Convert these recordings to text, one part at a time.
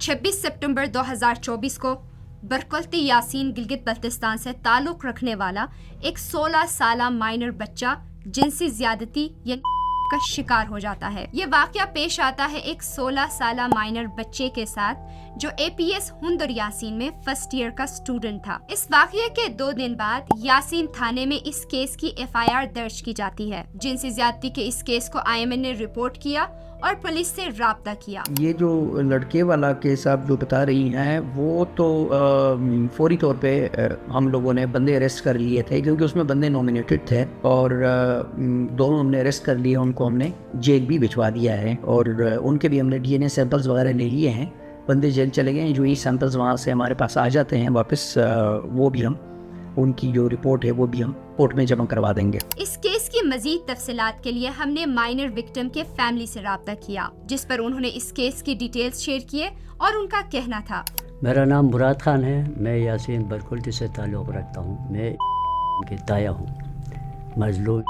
26 सितंबर 2024 को बरकुल्ती यासीन गिलगित बल्तिस्तान से ताल्लुक़ रखने वाला एक 16 साला माइनर बच्चा जिनसी ज़्यादती या का शिकार हो जाता है। ये वाक़या पेश आता है एक 16 साला माइनर बच्चे के साथ जो APS हुंदर यासीन में फर्स्ट ईयर का स्टूडेंट था। इस वाक़ये के 2 दिन बाद यासीन थाने में इस केस की FIR दर्ज की जाती है। जिनसी ज़्यादती के इस केस को IMN ने रिपोर्ट किया और पुलिस से राब्ता किया। ये जो लड़के वाला केस आप जो बता रही हैं वो तो फौरी तौर पे हम लोगों ने बंदे अरेस्ट कर लिए थे क्योंकि उसमें बंदे नॉमिनेटेड थे और दोनों हमने अरेस्ट कर लिए, उनको हमने जेल भी भिजवा दिया है और उनके भी हमने DNA सैंपल्स वगैरह ले लिए हैं। बंदे जेल चले गए हैं, जो ये सैंपल्स वहाँ से हमारे पास आ जाते हैं वापस, वो भी हम उनकी जो रिपोर्ट है वो भी हम कोर्ट में जमा करवा देंगे। इस केस की मजीद तफसीलात के लिए हमने माइनर विक्टिम के फैमिली से राब्ता किया, जिस पर उन्होंने इस केस की डिटेल्स शेयर किए और उनका कहना था। मेरा नाम मुराद खान है, मैं यासीन बरकुल्ती से ताल्लुक़ रखता हूँ। मैं की ताया हूँ, मजलूम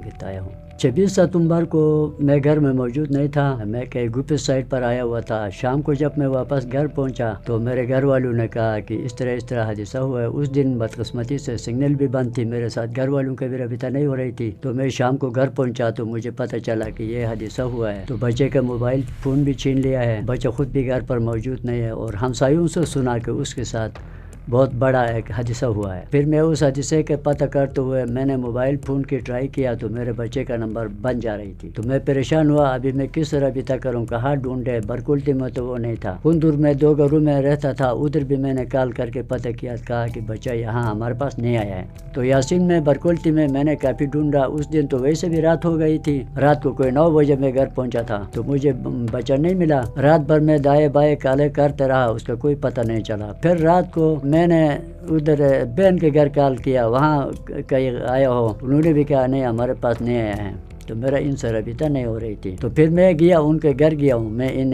की ताया हूँ। 26 सितंबर को मैं घर में मौजूद नहीं था, मैं कहीं गुप्त साइड पर आया हुआ था। शाम को जब मैं वापस घर पहुंचा तो मेरे घर वालों ने कहा कि इस तरह हादसा हुआ है। उस दिन बदकिस्मती से सिग्नल भी बंद थी, मेरे साथ घर वालों की भी रब्ता नहीं हो रही थी। तो मैं शाम को घर पहुंचा तो मुझे पता चला कि ये हादसा हुआ है। तो बच्चे का मोबाइल फ़ोन भी छीन लिया है, बच्चा खुद भी घर पर मौजूद नहीं है और हमसायों से सुना कि उसके साथ बहुत बड़ा एक हादसा हुआ है। फिर मैं उस हादसे के पता करते हुए मैंने मोबाइल फ़ोन की ट्राई किया तो मेरे बच्चे का नंबर बन जा रही थी। तो मैं परेशान हुआ, अभी मैं किस तरह भी तक करूँ, कहाँ ढूंढे। बरकुल्ती में तो वो नहीं था। हुंदुर में 2 घरों में रहता था, उधर भी मैंने कॉल करके पता किया, कहा कि बच्चा यहाँ हमारे पास नहीं आया है। तो यासीन में बरकुल्ती में मैंने काफ़ी ढूंढा। उस दिन तो वैसे भी रात हो गई थी, रात को कोई 9 बजे मैं घर पहुँचा था तो मुझे बच्चा नहीं मिला। रात भर मैं दाएँ बाएँ काले करते रहा, उसका कोई पता नहीं चला। फिर रात को मैंने उधर बहन के घर कॉल किया, वहाँ कहीं आया हो, उन्होंने भी कहा नहीं हमारे पास नहीं आया है। तो मेरा इनसे रब्ता नहीं हो रही थी। तो फिर मैं गया, उनके घर गया हूँ, मैं इन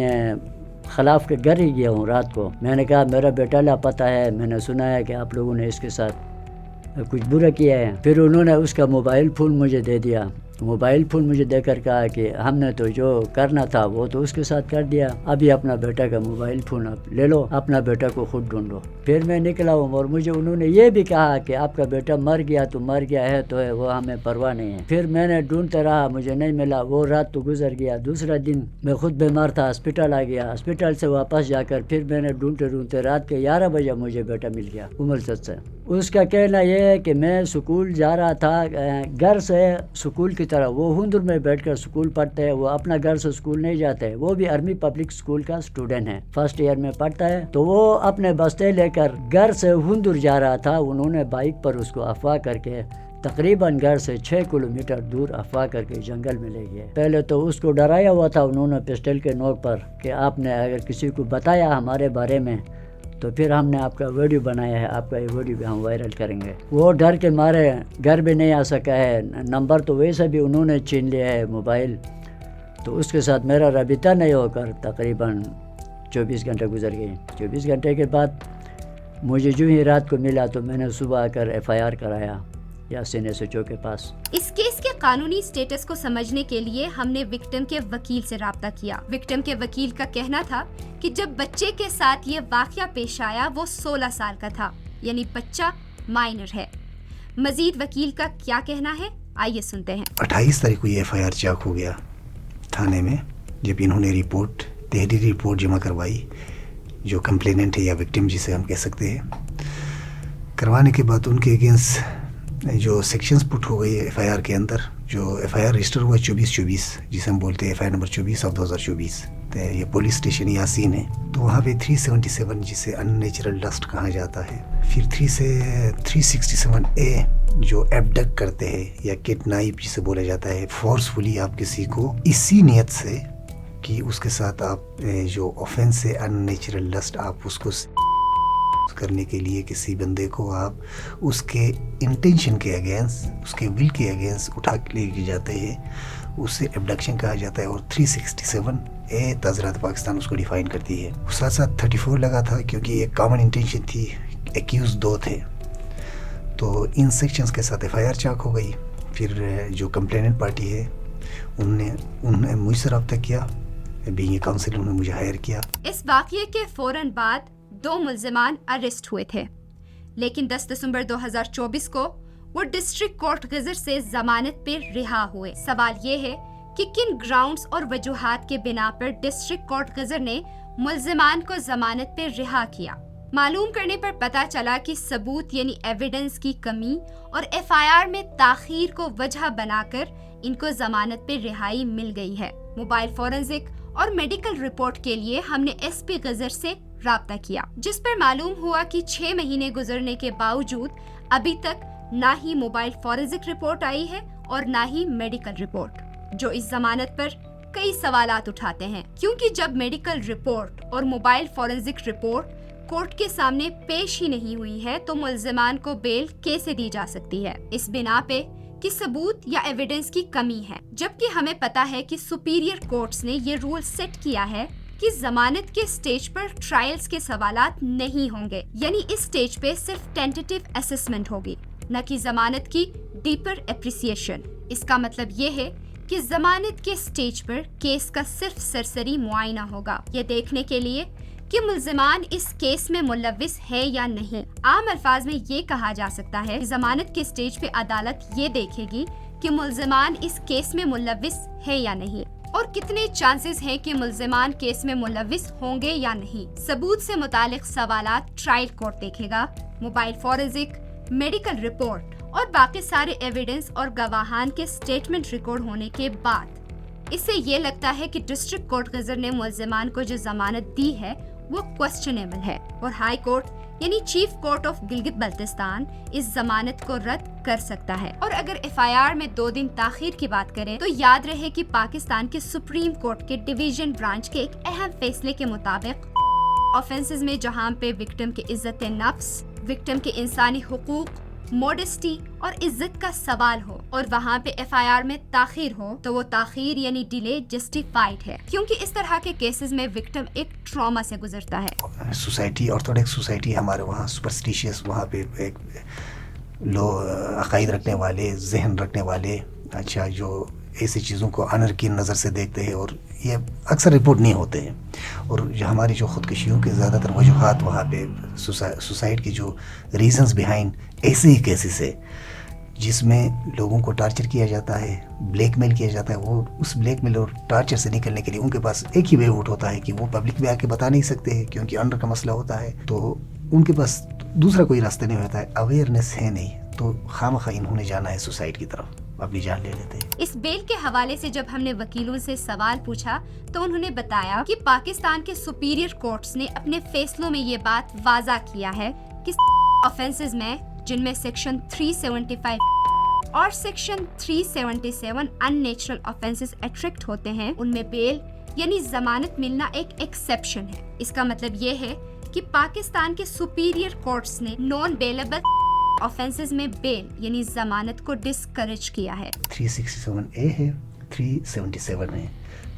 खिलाफ के घर ही गया हूँ। रात को मैंने कहा मेरा बेटा लापता है, मैंने सुना है कि आप लोगों ने इसके साथ कुछ बुरा किया है। फिर उन्होंने उसका मोबाइल फ़ोन मुझे दे दिया। मोबाइल फ़ोन मुझे देकर कहा कि हमने तो जो करना था वो तो उसके साथ कर दिया, अभी अपना बेटा का मोबाइल फ़ोन आप ले लो, अपना बेटा को खुद ढूंढो। फिर मैं निकला हूँ और मुझे उन्होंने ये भी कहा कि आपका बेटा मर गया तो मर गया है तो है, वो हमें परवाह नहीं है। फिर मैंने ढूंढते रहा, मुझे नहीं मिला। वो रात तो गुजर गया। दूसरा दिन मैं खुद बीमार था, हॉस्पिटल आ गया। हॉस्पिटल से वापस जाकर फिर मैंने ढूंढते ढूंढते रात के 11 बजे मुझे बेटा मिल गया उमर से। उसका कहना यह है कि मैं स्कूल जा रहा था, घर से स्कूल की तरह। वो हुंदुर में बैठकर स्कूल पढ़ते हैं, वो अपना घर से स्कूल नहीं जाते हैं। वो भी आर्मी पब्लिक स्कूल का स्टूडेंट है, फर्स्ट ईयर में पढ़ता है। तो वो अपने बस्ते लेकर घर से हुंदुर जा रहा था। उन्होंने बाइक पर उसको अफवाह करके तकरीबन घर से 6 किलोमीटर दूर अफवाह करके जंगल में ले गए। पहले तो उसको डराया हुआ था उन्होंने पिस्टल के नोक पर कि आपने अगर किसी को बताया हमारे बारे में तो फिर हमने आपका वीडियो बनाया है, आपका ये वीडियो भी हम वायरल करेंगे। वो डर के मारे घर भी नहीं आ सका है। नंबर तो वैसे भी उन्होंने छीन लिया है मोबाइल। तो उसके साथ मेरा रब्ता नहीं होकर तकरीबन 24 घंटे गुजर गए। 24 घंटे के बाद मुझे जो ही रात को मिला तो मैंने सुबह आकर FIR कराया यासीन SHO के पास। इस केस के कानूनी स्टेटस को समझने के लिए हमने विक्टिम के वकील से राब्ता किया। विक्टिम के वकील का कहना था कि जब बच्चे के साथ ये वाकया पेश आया वो 16 साल का था, यानी बच्चा माइनर है। मजीद वकील का क्या कहना है, आइए सुनते हैं। 28 तारीख को ये FIR चाक हो गया थाने में, जब इन्होंने तहरीरी रिपोर्ट जमा करवाई। जो कंप्लेनेंट है या विक्टिम जिसे हम कह सकते हैं, करवाने के बाद उनके अगेंस्ट जो सेक्शंस पुट हो गई FIR के अंदर, जो FIR रजिस्टर हुआ 2424 जिसे हम बोलते हैं FIR नंबर 24 ऑफ 2024। तो ये पुलिस स्टेशन यासीन है। तो वहाँ पे 377 जिसे अननेचुरल डस्ट कहा जाता है, फिर 367A जो एबडक्ट करते हैं या किडनैप जिसे बोला जाता है, फोर्सफुली आप किसी को इसी नियत से कि उसके साथ आप जो ऑफेंस है अननेचुरल डस्ट, आप उसको करने के लिए किसी बंदे को आप उसके इंटेंशन के अगेंस्ट, उसके विल के अगेंस्ट उठा के लेके जाते हैं, उससे एबडक्शन कहा जाता है। और 367A तज़रात पाकिस्तान उसको डिफाइन करती है। साथ साथ 34 लगा था क्योंकि एक कॉमन इंटेंशन थी, एक्यूज 2 थे। तो इन सेक्शंस के साथ FIR चाक हो गई। फिर जो कंप्लेनेंट पार्टी है उन्होंने मुझसे रब्ता किया बीइंग ए काउंसलर उन्होंने मुझे हायर किया। इस वाक़ये के फौरन बाद 2 मुल्ज़िमान अरेस्ट हुए थे, लेकिन 10 दिसंबर 2024 को वो डिस्ट्रिक्ट कोर्ट गजर से जमानत पर रिहा हुए। सवाल ये है कि किन ग्राउंड्स और वजूहात के बिना पर डिस्ट्रिक्ट कोर्ट गजर ने मुल्ज़िमान को जमानत पर रिहा किया। मालूम करने पर पता चला कि सबूत यानी एविडेंस की कमी और एफआईआर में ताखीर को वजह बनाकर इनको जमानत पर रिहाई मिल गई है। मोबाइल फोरेंसिक और मेडिकल रिपोर्ट के लिए हमने एसपी गजर से राब्ता किया, जिस पर मालूम हुआ कि 6 महीने गुजरने के बावजूद अभी तक ना ही मोबाइल फोरेंसिक रिपोर्ट आई है और ना ही मेडिकल रिपोर्ट, जो इस जमानत पर कई सवालात उठाते हैं, क्योंकि जब मेडिकल रिपोर्ट और मोबाइल फोरेंसिक रिपोर्ट कोर्ट के सामने पेश ही नहीं हुई है तो मुल्ज़िमान को बेल कैसे दी जा सकती है, इस बिना पे कि सबूत या एविडेंस की कमी है। जबकि हमें पता है कि सुपीरियर कोर्ट्स ने ये रूल सेट किया है कि जमानत के स्टेज पर ट्रायल्स के सवालात नहीं होंगे, यानी इस स्टेज पे सिर्फ टेंटेटिव असेसमेंट होगी, न कि जमानत की डीपर एप्रिसिएशन। इसका मतलब ये है कि जमानत के स्टेज पर केस का सिर्फ सरसरी मुआयना होगा, ये देखने के लिए कि मुल्ज़िमान इस केस में मुलव्विस है या नहीं। आम अल्फाज में ये कहा जा सकता है कि जमानत के स्टेज पे अदालत ये देखेगी कि मुल्ज़िमान इस केस में मुलव्विस है या नहीं और कितने चांसेस हैं कि मुल्ज़िमान केस में मुलव्विस होंगे या नहीं। सबूत से मुतालिक सवालात ट्रायल कोर्ट देखेगा। मोबाइल फोरेंसिक, मेडिकल रिपोर्ट और बाकी सारे एविडेंस और गवाहान के स्टेटमेंट रिकॉर्ड होने के बाद इससे ये लगता है कि डिस्ट्रिक्ट कोर्ट गजर ने मुल्ज़िमान को जो जमानत दी है वो क्वेश्चनेबल है और हाई कोर्ट यानी chief court of Gilgit Baltistan इस जमानत को रद्द कर सकता है। और अगर एफआईआर में 2 दिन ताखीर की बात करें तो याद रहे कि पाकिस्तान के सुप्रीम कोर्ट के डिवीजन ब्रांच के एक अहम फैसले के मुताबिक ऑफेंसेस में जहां पे विक्टिम के इज्जत नफ्स, विक्टिम के इंसानी हुकूक, मॉडेस्टी और इज्जत का सवाल हो और वहाँ पे एफआईआर में ताखीर हो तो वो ताखीर यानी डिले जस्टिफाइड है, क्योंकि इस तरह के केसेस में विक्टिम एक ट्रॉमा से गुजरता है। सोसाइटी, ऑर्थोडॉक्स सोसाइटी हमारे वहाँ सुपरस्टिशियस, वहाँ पे एक लो अकायद रखने वाले, जहन रखने वाले, अच्छा जो ऐसी चीज़ों को अनर की नज़र से देखते हैं और ये अक्सर रिपोर्ट नहीं होते हैं। और जो हमारी जो ख़ुदकुशियों के ज़्यादातर वजूहात वहाँ पे सुसाइड की जो रीज़न्स बिहाइंड ऐसे ही केसेस है जिसमें लोगों को टार्चर किया जाता है, ब्लैकमेल किया जाता है। वो उस ब्लैकमेल और टार्चर से निकलने के लिए उनके पास एक ही वे आउट होता है कि वो पब्लिक में आके बता नहीं सकते हैं क्योंकि अंडर का मसला होता है, तो उनके पास दूसरा कोई रास्ता नहीं होता है, अवेयरनेस है नहीं, तो खामखा इन्होंने जाना है सुसाइड की तरफ, अपनी जान ले लेते हैं। इस बेल के हवाले से जब हमने वकीलों से सवाल पूछा तो उन्होंने बताया कि पाकिस्तान के सुपीरियर कोर्ट्स ने अपने फैसलों में ये बात वाज़ा किया है कि ऑफेंसेस में जिनमें सेक्शन 375 और सेक्शन 377 अननेचुरल ऑफेंसेस एट्रैक्ट होते हैं, उनमें बेल यानी जमानत मिलना एक एक्सेप्शन है। इसका मतलब ये है कि पाकिस्तान के सुपीरियर कोर्ट्स ने नॉन बेलेबल ऑफेंसेस में बेल यानी जमानत को डिस्करेज किया है। 367A है, 377 है,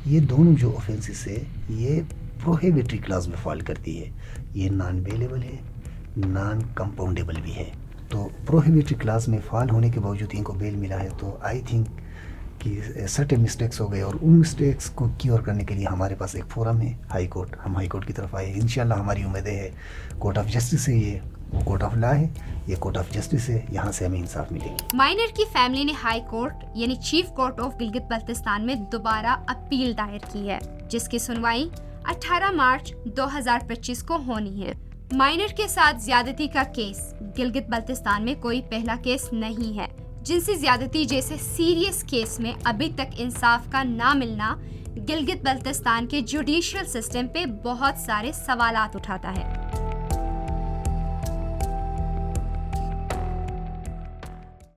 ये दोनों जो ऑफेंसेस है ये प्रोहिबिटरी क्लास में फॉल करती है। ये नॉन बेलेबल है, नॉन कंपाउंडेबल भी है। तो प्रोहिबिटरी क्लास में फॉल होने के बावजूद इनको बेल मिला है, तो आई थिंक कि सर्टेन मिस्टेक्स हो गए और उन मिस्टेक्स को क्योर करने के लिए हमारे पास एक फोरम है हाई कोर्ट। हम हाई कोर्ट की तरफ आए, इंशाल्लाह हमारी उम्मीदें है कोर्ट ऑफ जस्टिस है, ये कोर्ट ऑफ लॉ है, ये कोर्ट ऑफ जस्टिस है, यहाँ से हमें इंसाफ मिलेगी। माइनर की फैमिली ने हाई कोर्ट यानी chief court of Gilgit Baltistan में दोबारा अपील दायर की है, जिसकी सुनवाई 18 मार्च 2025 को होनी है। माइनर के साथ ज्यादती का केस गिलगित बल्तिस्तान में कोई पहला केस नहीं है। जिनसी ज्यादती जैसे सीरियस केस में अभी तक इंसाफ का ना मिलना गिलगित बल्तिस्तान के जुडिशियल सिस्टम पे बहुत सारे सवालात उठाता है।